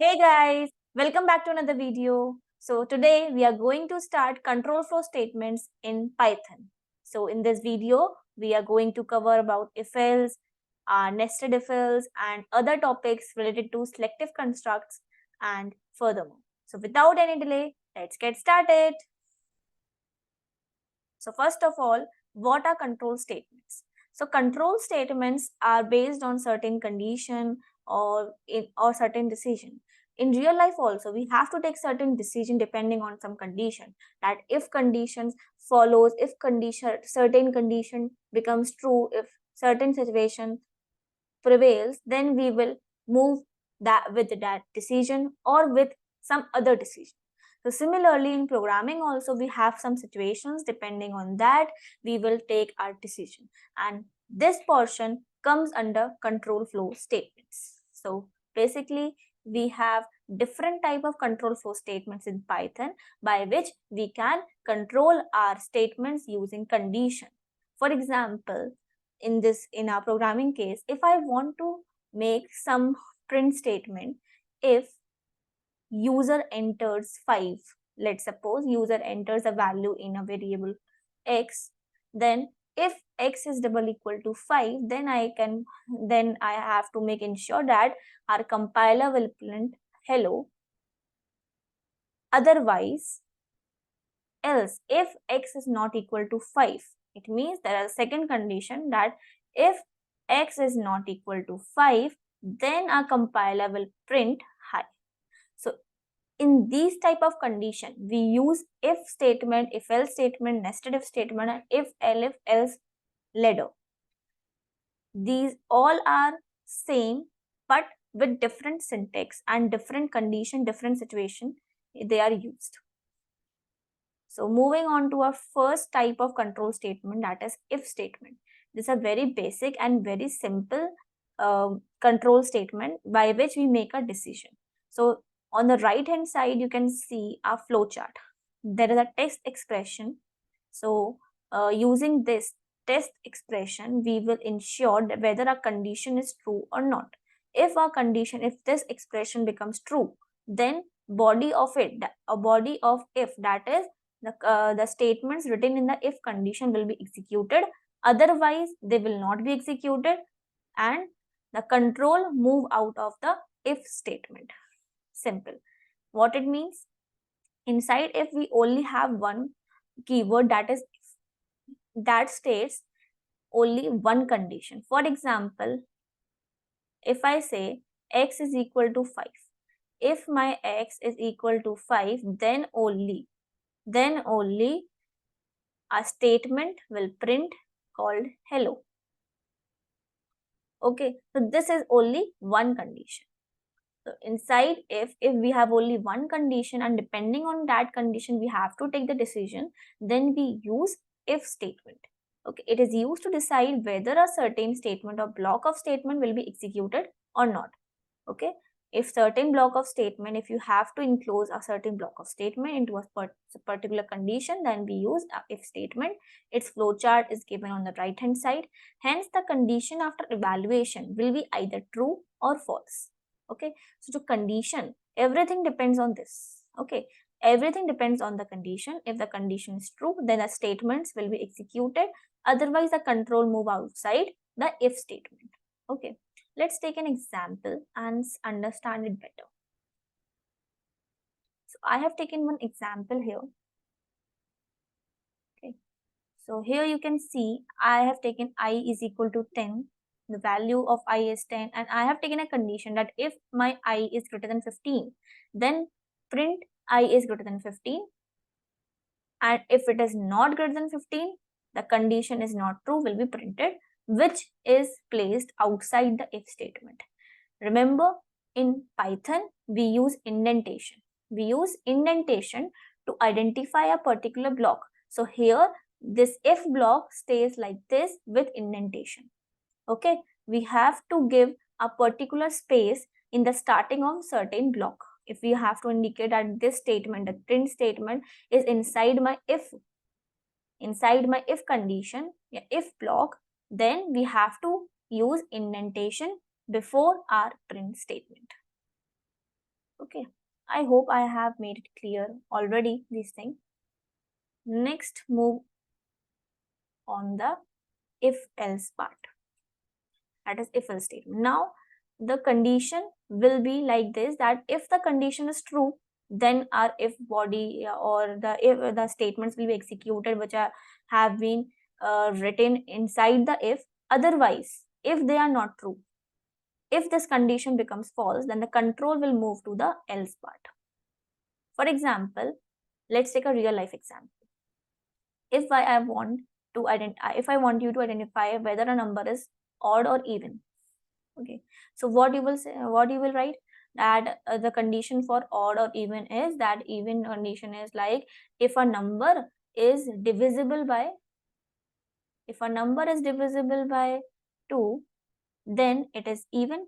Hey guys, welcome back to another video. So today we are going to start control flow statements in Python. So in this video, we are going to cover about if-else, nested if-else and other topics related to selective constructs and furthermore. So without any delay, let's get started. So first of all, what are control statements? So control statements are based on certain condition or certain decision. In real life also, we have to take certain decision depending on some condition. That if conditions follows, if certain condition becomes true, if certain situation prevails, then we will move that with that decision or with some other decision. So similarly in programming also we have some situations, depending on that we will take our decision, and this portion comes under control flow statements. So basically we have different type of control flow statements in Python by which we can control our statements using condition. For example, in our programming case, if I want to make some print statement, if user enters 5, let's suppose user enters a value in a variable x, then if x is double equal to 5, then I have to make ensure that our compiler will print hello. Otherwise, else if x is not equal to 5, it means there is a second condition that if x is not equal to 5, then our compiler will print high. So in these type of condition, we use if statement, if else statement, nested if statement, and if-elif-else ladder. These all are same but with different syntax and different condition, different situation they are used. So moving on to our first type of control statement, that is if statement. This is a very basic and very simple control statement by which we make a decision. So on the right hand side, you can see a flow chart. There is a text expression. So using this text expression, we will ensure that whether a condition is true or not. If this expression becomes true, then body of if, that is the statements written in the if condition, will be executed. Otherwise they will not be executed and the control move out of the if statement. Simple. What it means, inside if we only have one keyword, that is if, that states only one condition. For example, if I say x is equal to 5, if my x is equal to 5, then only a statement will print called hello. Okay, so this is only one condition. So inside if we have only one condition and depending on that condition we have to take the decision, then we use if statement. Okay, it is used to decide whether a certain statement or block of statement will be executed or not. Okay, if certain block of statement, if you have to enclose a certain block of statement into a particular condition, then we use a if statement. Its flowchart is given on the right hand side. Hence the condition after evaluation will be either true or false. Okay, so to condition, everything depends on this. Okay, everything depends on the condition. If the condition is true, then the statements will be executed. Otherwise the control move outside the if statement. Okay, let's take an example and understand it better. So I have taken one example here. Okay, so here you can see I have taken I is equal to 10. The value of I is 10, and I have taken a condition that if my I is greater than 15, then print I is greater than 15. And if it is not greater than 15, the condition is not true will be printed, which is placed outside the if statement. Remember, in Python, we use indentation. We use indentation to identify a particular block. So here, this if block stays like this with indentation. Okay, we have to give a particular space in the starting of certain block. If we have to indicate that this statement, the print statement, is inside my if condition, if block, then we have to use indentation before our print statement. Okay, I hope I have made it clear already these things. Next, move on the if-else part. That is if-else statement. Now, the condition will be like this, that if the condition is true, then our if body or the if the statements will be executed which have been written inside the if. Otherwise, if they are not true, if this condition becomes false, then the control will move to the else part. For example, let's take a real life example. If I want to identify, if I want you to identify whether a number is odd or even, okay, so what you will say, what you will write, that the condition for odd or even is that even condition is like if a number is divisible by, if a number is divisible by 2, then it is even,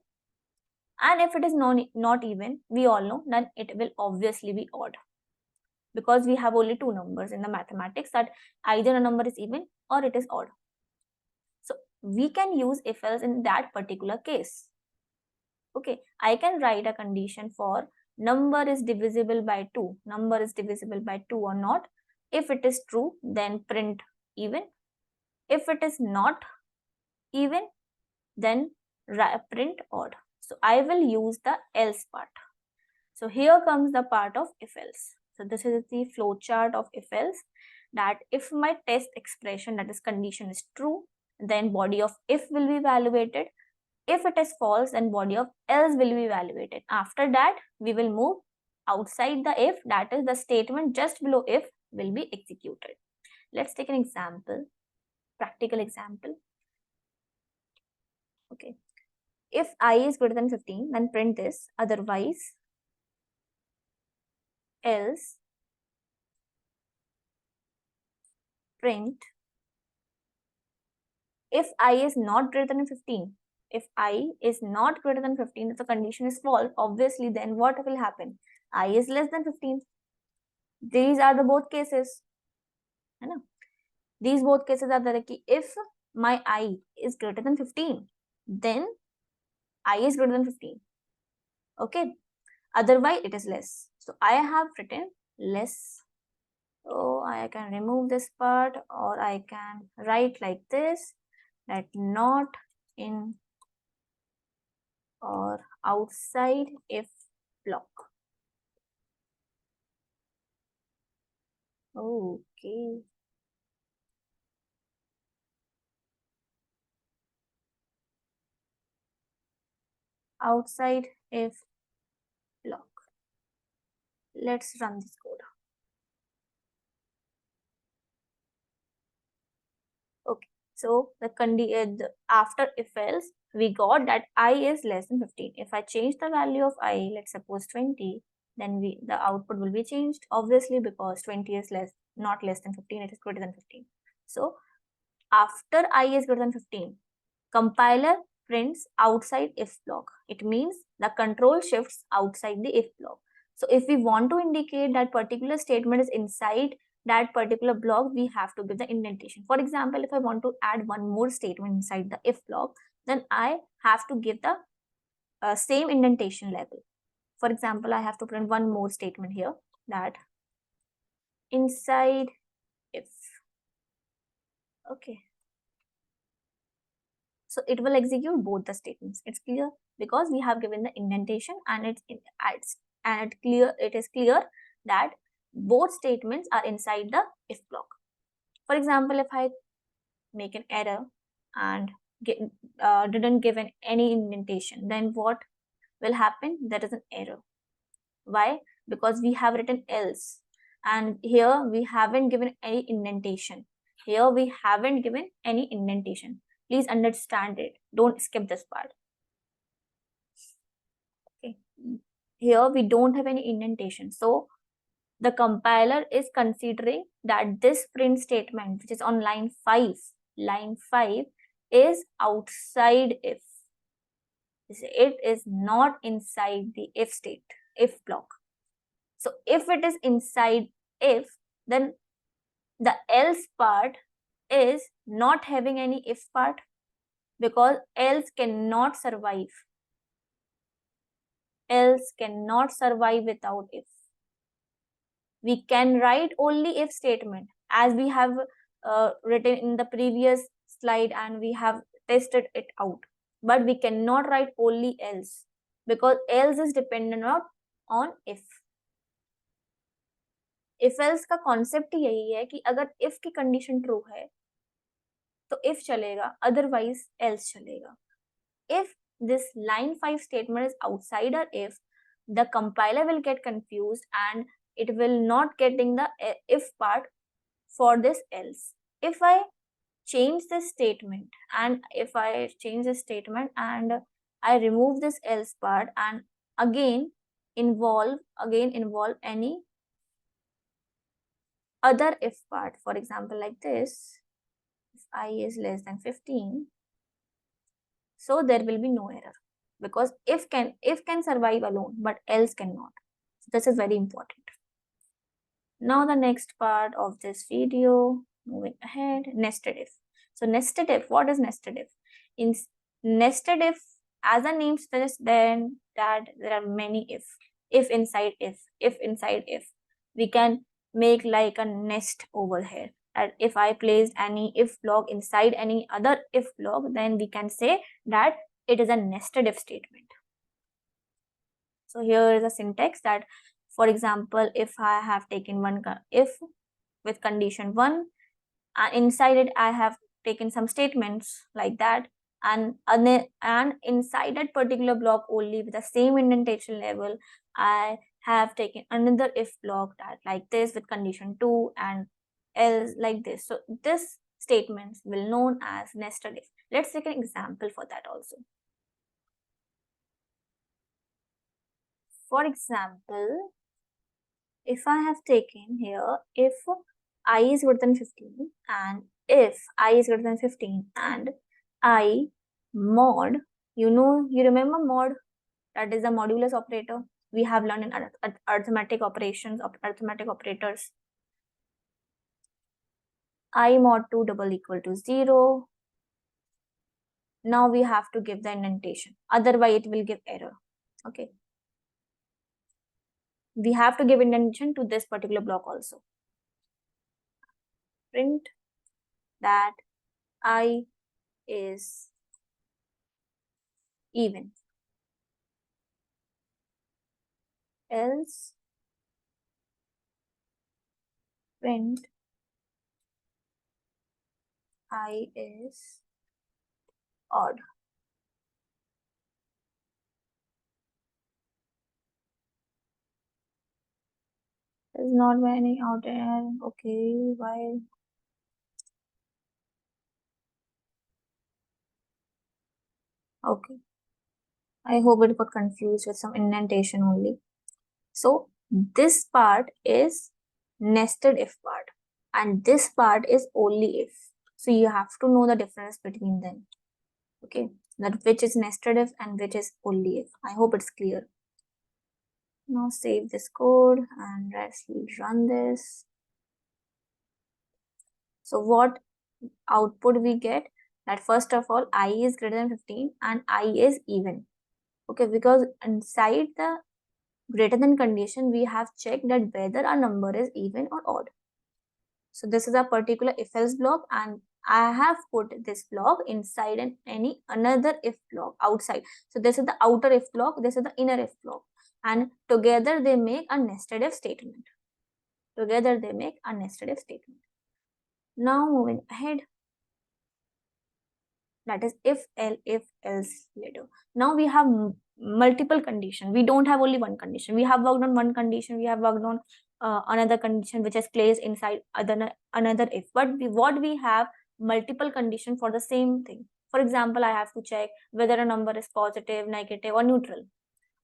and if it is not even, we all know then it will obviously be odd, because we have only two numbers in the mathematics, that either a number is even or it is odd. So we can use if else in that particular case. Okay, I can write a condition for number is divisible by 2, number is divisible by 2 or not. If it is true, then print even. If it is not even, then print odd. So I will use the else part. So here comes the part of if else. So this is the flow chart of if else, that if my test expression, that is condition, is true, then body of if will be evaluated. If it is false, then body of else will be evaluated. After that, we will move outside the if, that is the statement just below if will be executed. Let's take an example, practical example. Okay. If I is greater than 15, then print this, otherwise, else, print if I is not greater than 15. If I is not greater than 15, if the condition is false, obviously then what will happen? I is less than 15. These are the both cases. These both cases are there. If my I is greater than 15, then I is greater than 15. Okay. Otherwise, it is less. So I have written less. So I can remove this part, or I can write like this, that not in or outside if block. Okay. Outside if block. Let's run this code. Okay. So after if else, we got that I is less than 15. If I change the value of I, let's suppose 20, then the output will be changed, obviously, because 20 is not less than 15, it is greater than 15. So after I is greater than 15, compiler prints outside if block. It means the control shifts outside the if block. So if we want to indicate that particular statement is inside that particular block, we have to give the indentation. For example, if I want to add one more statement inside the if block, then I have to give the same indentation level. For example, I have to print one more statement here, that inside if. Okay. So it will execute both the statements. It's clear, because we have given the indentation, and it is clear that both statements are inside the if block. For example, if I make an error and didn't give any indentation, then what will happen? There is an error. Why? Because we have written else, and here we haven't given any indentation. Here we haven't given any indentation. Please understand it. Don't skip this part. Okay. Here we don't have any indentation. So the compiler is considering that this print statement, which is on line 5, is outside if. It is not inside the if block. So if it is inside if, then the else part is not having any if part, because else cannot survive. else cannot survive without if. We can write only if statement as we have written in the previous slide and we have tested it out. But we cannot write only else because else is dependent on if. If else का concept यही है कि अगर if की condition true है तो if चलेगा, otherwise else चलेगा. If this line 5 statement is outside or if, the compiler will get confused and it will not getting the if part for this else. If I change this statement and I remove this else part and again involve any other if part, for example like this, if I is less than 15, so there will be no error because if can survive alone but else cannot. So this is very important. Now the next part of this video, moving ahead, nested if. So nested if, what is nested if? In nested if, as a name suggests, then that there are many if inside if. We can make like a nest over here. That if I placed any if block inside any other if block, then we can say that it is a nested if statement. So here is a syntax that, for example, if I have taken one if with condition 1 and inside it I have taken some statements like that, and inside that particular block only with the same indentation level I have taken another if block that like this with condition 2 and else like this. So this statements will known as nested if. Let's take an example for that also. For example, if I have taken here if I is greater than 15 and if I is greater than 15 and I mod, you remember mod, that is the modulus operator we have learned in arithmetic operations of arithmetic operators. I mod 2 double equal to 0. Now we have to give the indentation, otherwise it will give error. Okay, we have to give indentation to this particular block also. Print that I is even, else print I is odd. There's not many out there. Okay, why? Okay, I hope it got confused with some indentation only. So this part is nested if part and this part is only if. So you have to know the difference between them. Okay, that which is nested if and which is only if. I hope it's clear. Now save this code and let's run this. So what output we get? That first of all I is greater than 15 and I is even. Okay, because inside the greater than condition we have checked that whether a number is even or odd. So this is a particular if else block and I have put this block inside any another if block outside. So this is the outer if block, this is the inner if block, and together they make a nested if statement. Now moving ahead, that is if-elif-else ladder. Now we have multiple condition. We don't have only one condition. We have worked on one condition. We have worked on another condition which is placed inside another if. But what we have multiple condition for the same thing. For example, I have to check whether a number is positive, negative, or neutral,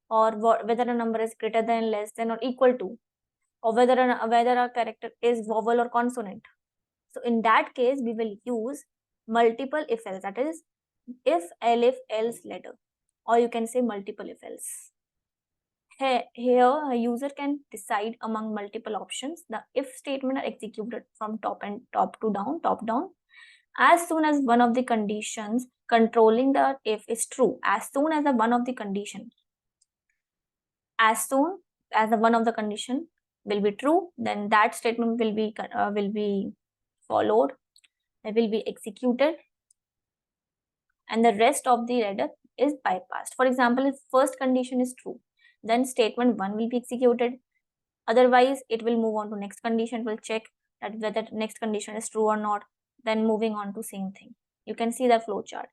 or whether a number is greater than, less than, or equal to, or whether a character is vowel or consonant. So in that case, we will use multiple if else, that is if-elif-else ladder, or you can say multiple if else. Here a user can decide among multiple options. The if statement are executed from top to down. As soon as one of the conditions controlling the if is true, as soon as the one of the condition as soon as the one of the condition will be true, then that statement will be followed, it will be executed, and the rest of the ladder is bypassed. For example, if first condition is true, then statement 1 will be executed. Otherwise, it will move on to next condition, will check that whether next condition is true or not, then moving on to same thing. You can see the flow chart.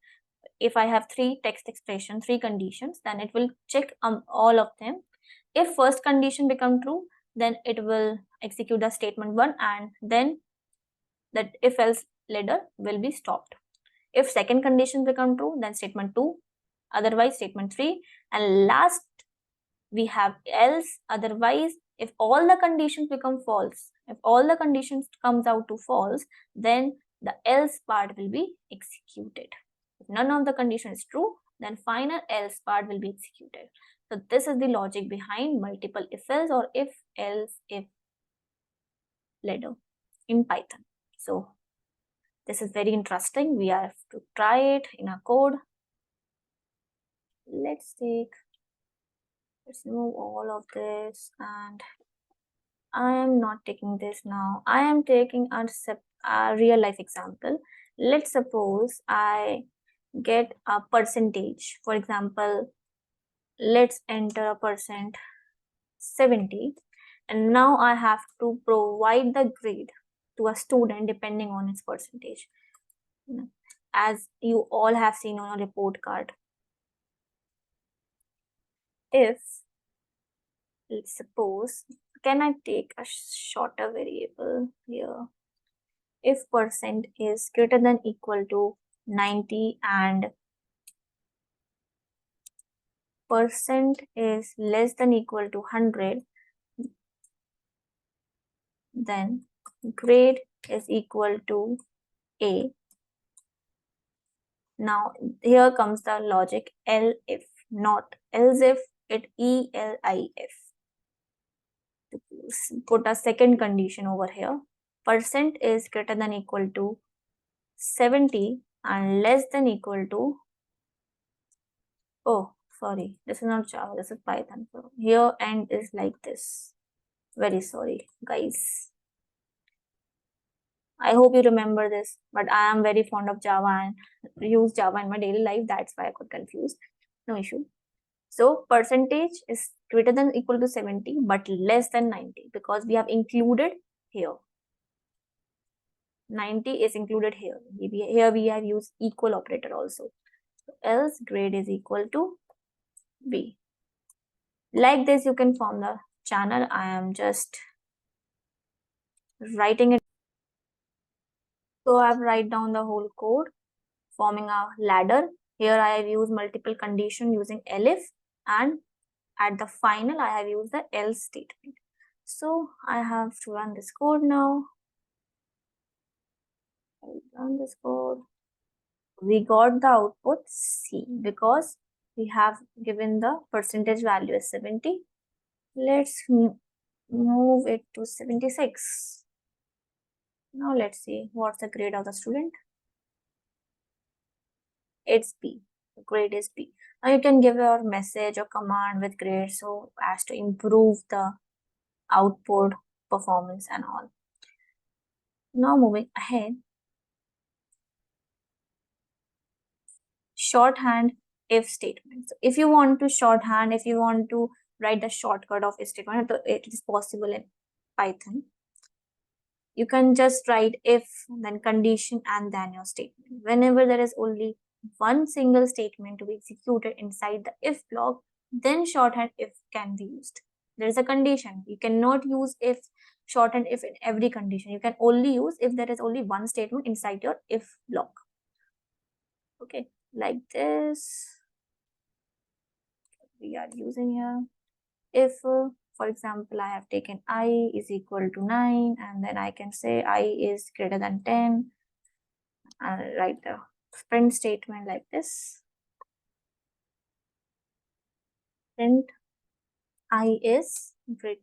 If I have three text expression, three conditions, then it will check all of them. If first condition become true, then it will execute the statement 1, and then that if else ladder will be stopped. If second condition become true, then statement 2, otherwise statement 3, and last we have else. Otherwise, if all the conditions become false, if all the conditions comes out to false, then the else part will be executed. If none of the condition is true, then final else part will be executed. So this is the logic behind multiple if else or if else if ladder in Python. So this is very interesting. We have to try it in our code. Let's remove all of this, and I am not taking this now. I am taking a real life example. Let's suppose I get a percentage. For example, let's enter a percent 70, and now I have to provide the grade to a student depending on its percentage. As you all have seen on a report card, if let's suppose, can I take a shorter variable here? If percent is greater than equal to 90 and percent is less than equal to 100, then grade is equal to A. Now here comes the logic elif, not else if, it elif. Put a second condition over here. Percent is greater than equal to 70 and less than equal to, oh sorry, this is not Java, this is Python. So here end is like this. Very sorry guys, I hope you remember this, but I am very fond of Java and use Java in my daily life, that's why I got confused. No issue. So percentage is greater than equal to 70 but less than 90, because we have included here 90 is included here. Here we have used equal operator also. So else grade is equal to B. Like this you can form the channel. I am just writing it. So I've write down the whole code forming a ladder. Here I have used multiple condition using elif, and at the final I have used the else statement. So I have to run this code now. I'll run this code. We got the output C because we have given the percentage value as 70. Let's move it to 76. Now let's see what's the grade of the student. It's B. The grade is B. Now you can give your message or command with grade so as to improve the output performance and all. Now moving ahead, shorthand if statement. So if you want to shorthand, if you want to write the shortcut of if statement, it is possible in Python. You can just write if, then condition, and then your statement. Whenever there is only one single statement to be executed inside the if block, then shorthand if can be used. There is a condition. You cannot use if shorthand if in every condition. You can only use if there is only one statement inside your if block. Okay, like this we are using here. If for example I have taken I is equal to 9, and then I can say I is greater than 10, and write the print statement like this. Print I is greater.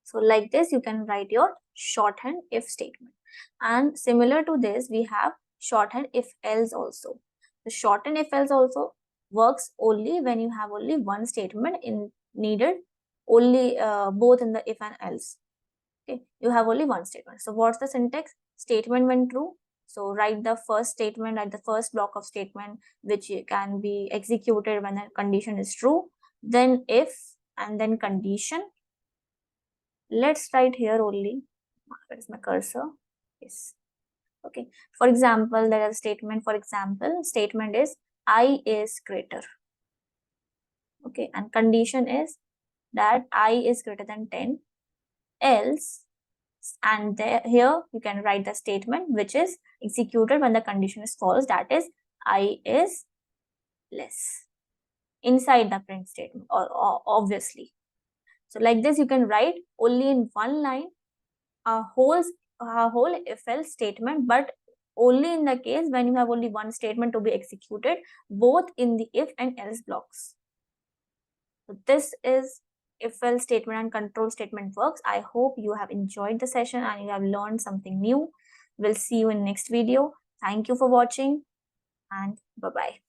So like this you can write your shorthand if statement. And similar to this we have shorthand if else also. The shorthand if else also works only when you have only one statement in needed, only both in the if and else. Okay, you have only one statement. So what's the syntax? Statement when true. So write the first statement at the first block of statement which can be executed when the condition is true. Then if, and then condition. Let's write here only. Where is my cursor? Yes. Okay. For example, there is a statement. For example, statement is I is greater. Okay, and condition is that I is greater than 10. Else, and there here you can write the statement which is executed when the condition is false, that is I is less, inside the print statement, or obviously. So like this you can write only in one line a whole if else statement, but only in the case when you have only one statement to be executed, both in the if and else blocks. So this is if else statement and control statement works. I hope you have enjoyed the session and you have learned something new. We'll see you in next video. Thank you for watching, and bye bye.